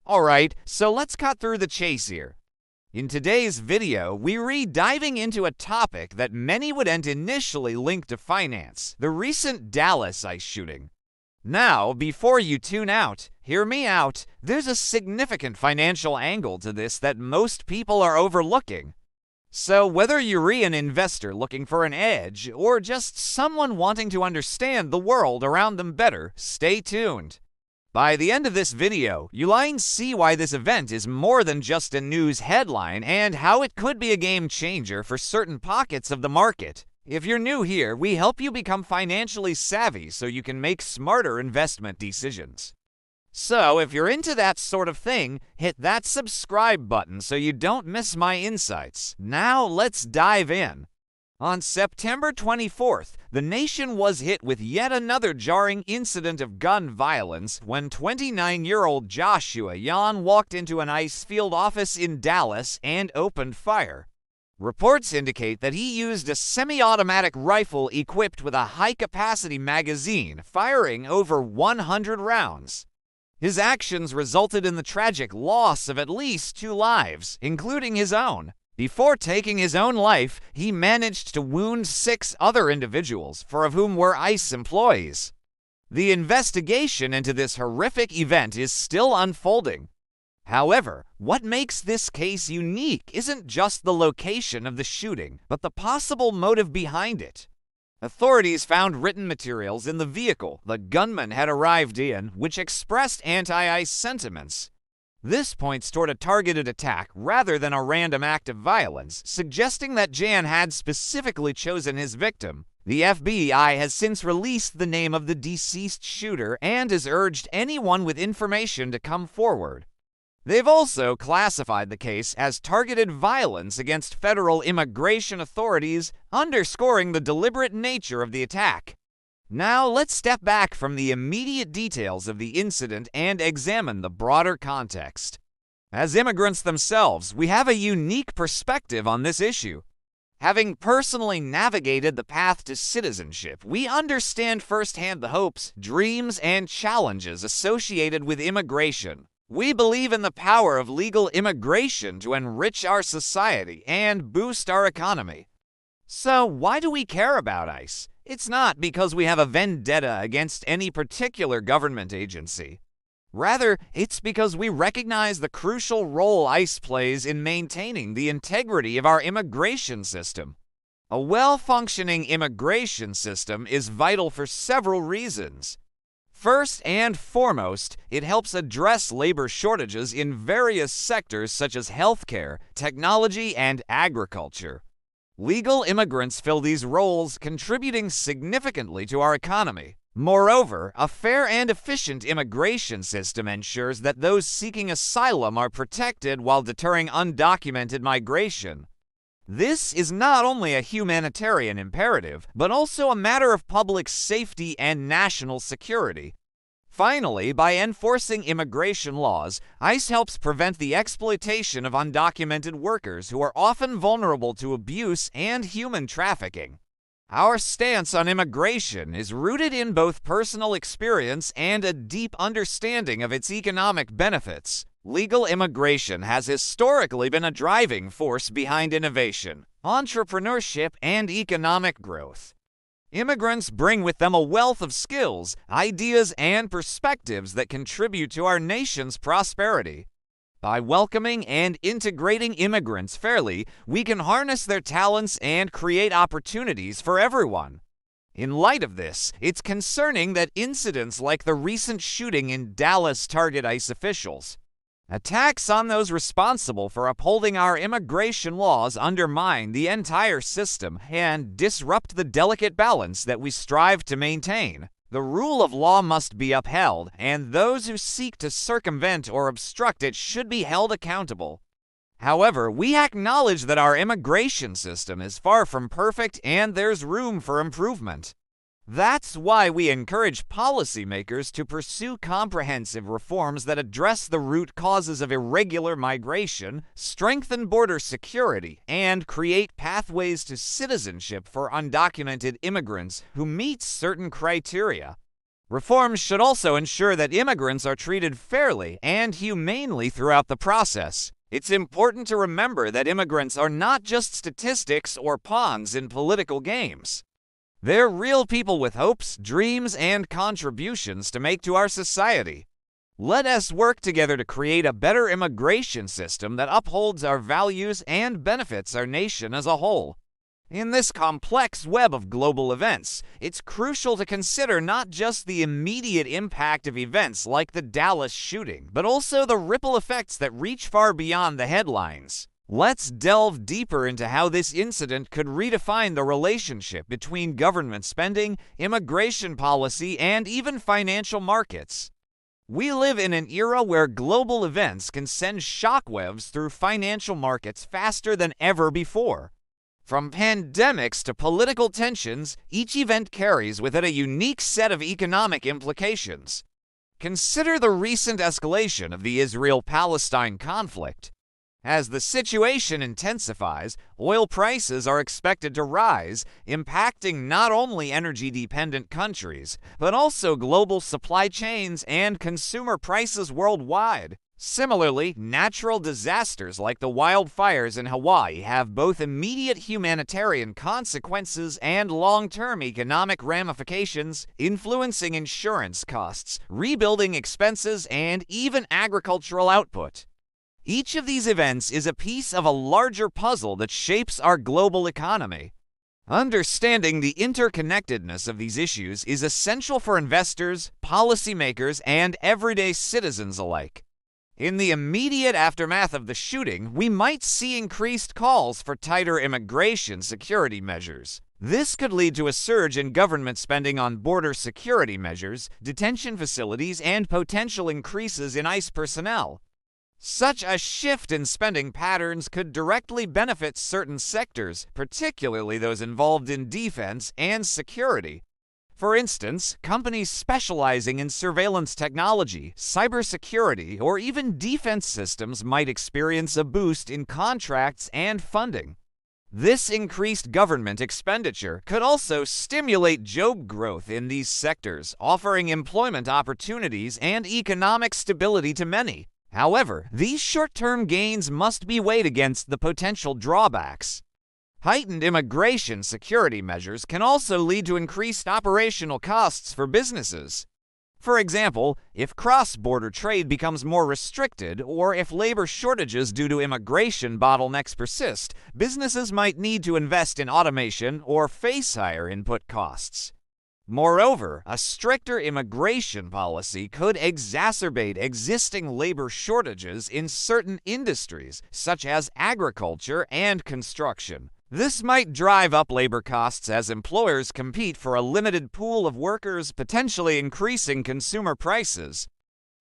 Alright, so let's cut through the chase here. In today's video, we're diving into a topic that many would initially link to finance, the recent Dallas ICE shooting. Now, before you tune out, hear me out, there's a significant financial angle to this that most people are overlooking. So whether you're an investor looking for an edge, or just someone wanting to understand the world around them better, stay tuned. By the end of this video, you'll see why this event is more than just a news headline and how it could be a game changer for certain pockets of the market. If you're new here, we help you become financially savvy so you can make smarter investment decisions. So if you're into that sort of thing, hit that subscribe button so you don't miss my insights. Now let's dive in. On September 24th, the nation was hit with yet another jarring incident of gun violence when 29-year-old Joshua Jahn walked into an ICE field office in Dallas and opened fire. Reports indicate that he used a semi-automatic rifle equipped with a high-capacity magazine, firing over 100 rounds. His actions resulted in the tragic loss of at least 2 lives, including his own. Before taking his own life, he managed to wound 6 other individuals, 4 of whom were ICE employees. The investigation into this horrific event is still unfolding. However, what makes this case unique isn't just the location of the shooting, but the possible motive behind it. Authorities found written materials in the vehicle the gunman had arrived in, which expressed anti-ICE sentiments. This points toward a targeted attack rather than a random act of violence, suggesting that Jahn had specifically chosen his victim. The FBI has since released the name of the deceased shooter and has urged anyone with information to come forward. They've also classified the case as targeted violence against federal immigration authorities, underscoring the deliberate nature of the attack. Now let's step back from the immediate details of the incident and examine the broader context. As immigrants themselves, we have a unique perspective on this issue. Having personally navigated the path to citizenship, we understand firsthand the hopes, dreams, and challenges associated with immigration. We believe in the power of legal immigration to enrich our society and boost our economy. So why do we care about ICE? It's not because we have a vendetta against any particular government agency. Rather, it's because we recognize the crucial role ICE plays in maintaining the integrity of our immigration system. A well-functioning immigration system is vital for several reasons. First and foremost, it helps address labor shortages in various sectors such as healthcare, technology, and agriculture. Legal immigrants fill these roles, contributing significantly to our economy. Moreover, a fair and efficient immigration system ensures that those seeking asylum are protected while deterring undocumented migration. This is not only a humanitarian imperative, but also a matter of public safety and national security. Finally, by enforcing immigration laws, ICE helps prevent the exploitation of undocumented workers who are often vulnerable to abuse and human trafficking. Our stance on immigration is rooted in both personal experience and a deep understanding of its economic benefits. Legal immigration has historically been a driving force behind innovation, entrepreneurship, and economic growth. Immigrants bring with them a wealth of skills, ideas, and perspectives that contribute to our nation's prosperity. By welcoming and integrating immigrants fairly, we can harness their talents and create opportunities for everyone. In light of this, it's concerning that incidents like the recent shooting in Dallas target ICE officials. Attacks on those responsible for upholding our immigration laws undermine the entire system and disrupt the delicate balance that we strive to maintain. The rule of law must be upheld, and those who seek to circumvent or obstruct it should be held accountable. However, we acknowledge that our immigration system is far from perfect and there's room for improvement. That's why we encourage policymakers to pursue comprehensive reforms that address the root causes of irregular migration, strengthen border security, and create pathways to citizenship for undocumented immigrants who meet certain criteria. Reforms should also ensure that immigrants are treated fairly and humanely throughout the process. It's important to remember that immigrants are not just statistics or pawns in political games. They're real people with hopes, dreams, and contributions to make to our society. Let us work together to create a better immigration system that upholds our values and benefits our nation as a whole. In this complex web of global events, it's crucial to consider not just the immediate impact of events like the Dallas shooting, but also the ripple effects that reach far beyond the headlines. Let's delve deeper into how this incident could redefine the relationship between government spending, immigration policy, and even financial markets. We live in an era where global events can send shockwaves through financial markets faster than ever before. From pandemics to political tensions, each event carries with it a unique set of economic implications. Consider the recent escalation of the Israel-Palestine conflict. As the situation intensifies, oil prices are expected to rise, impacting not only energy-dependent countries, but also global supply chains and consumer prices worldwide. Similarly, natural disasters like the wildfires in Hawaii have both immediate humanitarian consequences and long-term economic ramifications, influencing insurance costs, rebuilding expenses, and even agricultural output. Each of these events is a piece of a larger puzzle that shapes our global economy. Understanding the interconnectedness of these issues is essential for investors, policymakers, and everyday citizens alike. In the immediate aftermath of the shooting, we might see increased calls for tighter immigration security measures. This could lead to a surge in government spending on border security measures, detention facilities, and potential increases in ICE personnel. Such a shift in spending patterns could directly benefit certain sectors, particularly those involved in defense and security. For instance, companies specializing in surveillance technology, cybersecurity, or even defense systems might experience a boost in contracts and funding. This increased government expenditure could also stimulate job growth in these sectors, offering employment opportunities and economic stability to many. However, these short-term gains must be weighed against the potential drawbacks. Heightened immigration security measures can also lead to increased operational costs for businesses. For example, if cross-border trade becomes more restricted or if labor shortages due to immigration bottlenecks persist, businesses might need to invest in automation or face higher input costs. Moreover, a stricter immigration policy could exacerbate existing labor shortages in certain industries, such as agriculture and construction. This might drive up labor costs as employers compete for a limited pool of workers, potentially increasing consumer prices.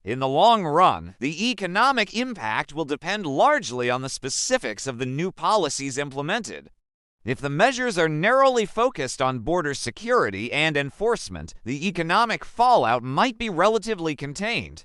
In the long run, the economic impact will depend largely on the specifics of the new policies implemented. If the measures are narrowly focused on border security and enforcement, the economic fallout might be relatively contained.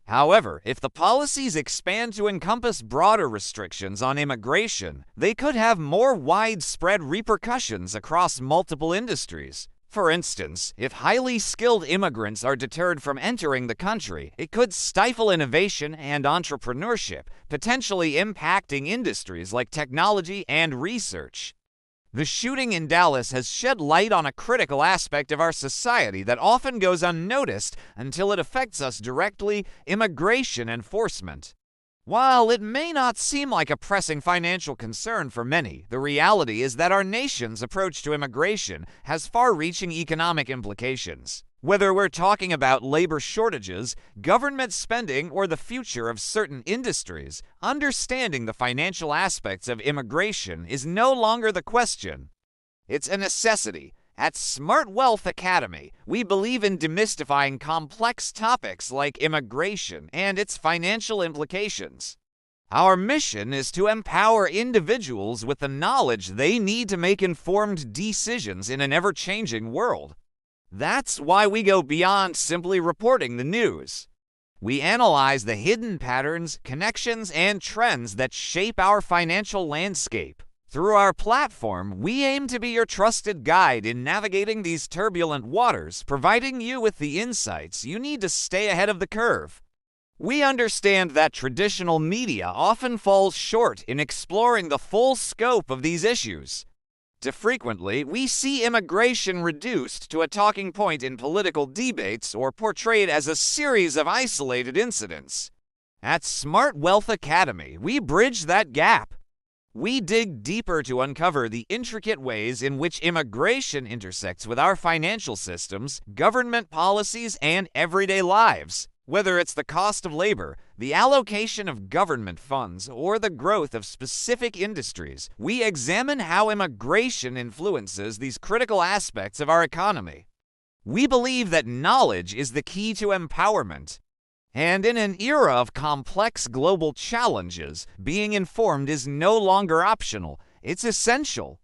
However, if the policies expand to encompass broader restrictions on immigration, they could have more widespread repercussions across multiple industries. For instance, if highly skilled immigrants are deterred from entering the country, it could stifle innovation and entrepreneurship, potentially impacting industries like technology and research. The shooting in Dallas has shed light on a critical aspect of our society that often goes unnoticed until it affects us directly: immigration enforcement. While it may not seem like a pressing financial concern for many, the reality is that our nation's approach to immigration has far-reaching economic implications. Whether we're talking about labor shortages, government spending, or the future of certain industries, understanding the financial aspects of immigration is no longer the question. It's a necessity. At Smart Wealth Academy, we believe in demystifying complex topics like immigration and its financial implications. Our mission is to empower individuals with the knowledge they need to make informed decisions in an ever-changing world. That's why we go beyond simply reporting the news. We analyze the hidden patterns, connections, and trends that shape our financial landscape. Through our platform, we aim to be your trusted guide in navigating these turbulent waters, providing you with the insights you need to stay ahead of the curve. We understand that traditional media often falls short in exploring the full scope of these issues. Too frequently, we see immigration reduced to a talking point in political debates or portrayed as a series of isolated incidents. At Smart Wealth Academy, we bridge that gap. We dig deeper to uncover the intricate ways in which immigration intersects with our financial systems, government policies, and everyday lives. Whether it's the cost of labor, the allocation of government funds, or the growth of specific industries, we examine how immigration influences these critical aspects of our economy. We believe that knowledge is the key to empowerment. And in an era of complex global challenges, being informed is no longer optional, it's essential.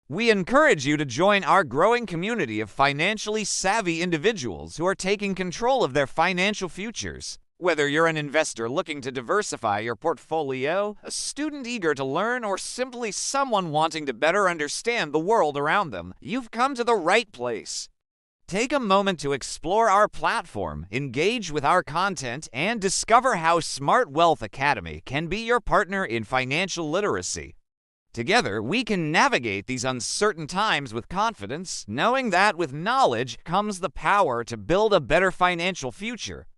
We encourage you to join our growing community of financially savvy individuals who are taking control of their financial futures. Whether you're an investor looking to diversify your portfolio, a student eager to learn, or simply someone wanting to better understand the world around them, you've come to the right place. Take a moment to explore our platform, engage with our content, and discover how Smart Wealth Academy can be your partner in financial literacy. Together, we can navigate these uncertain times with confidence, knowing that with knowledge comes the power to build a better financial future.